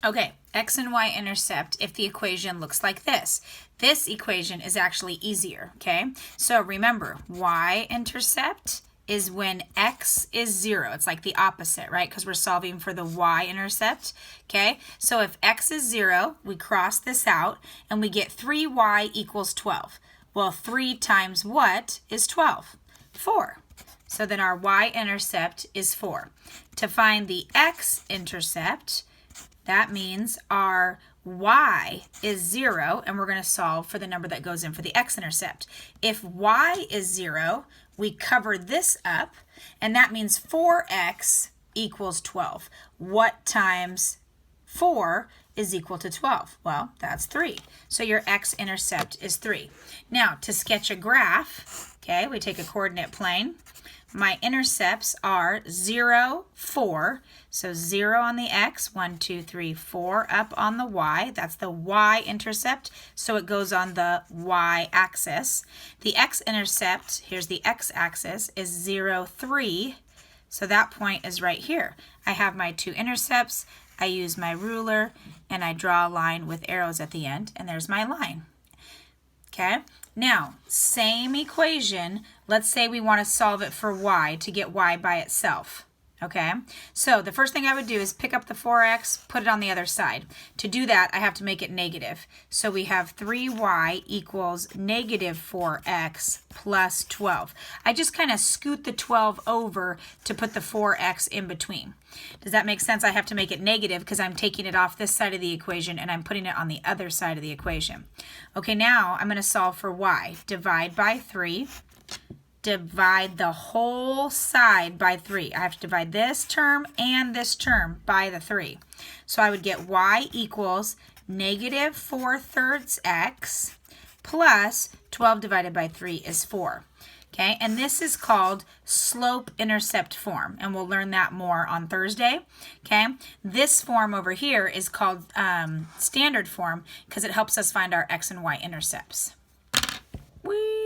Okay, x and y intercept if the equation looks like this. This equation is actually easier, okay? So remember, y-intercept is when x is 0. It's like the opposite, right? Because we're solving for the y-intercept, okay? So if x is 0, we cross this out, and we get 3y equals 12. Well, 3 times what is 12? 4. So then our y-intercept is 4. To find the x-intercept, that means our y is 0, and we're going to solve for the number that goes in for the x-intercept. If y is 0, we cover this up, and that means 4x equals 12. What times 4 is equal to 12? Well, that's 3. So your x-intercept is 3. Now, to sketch a graph, okay, we take a coordinate plane. My intercepts are 0, 4. So 0 on the x, 1, 2, 3, 4 up on the y. That's the y-intercept, so it goes on the y-axis. The x-intercept, here's the x-axis, is 0, 3. So that point is right here. I have my two intercepts. I use my ruler, and I draw a line with arrows at the end, and there's my line. Okay, now, same equation. Let's say we want to solve it for y to get y by itself. Okay, so the first thing I would do is pick up the 4x, put it on the other side. To do that, I have to make it negative. So we have 3y equals negative 4x plus 12. I just kind of scoot the 12 over to put the 4x in between. Does that make sense? I have to make it negative because I'm taking it off this side of the equation and I'm putting it on the other side of the equation. Okay, now I'm going to solve for y. Divide by 3. Divide the whole side by 3. I have to divide this term and this term by the 3. So I would get y equals negative 4/3 x plus 12 divided by 3 is 4. Okay, and this is called slope-intercept form, and we'll learn that more on Thursday. Okay, this form over here is called standard form because it helps us find our x and y intercepts. Whee!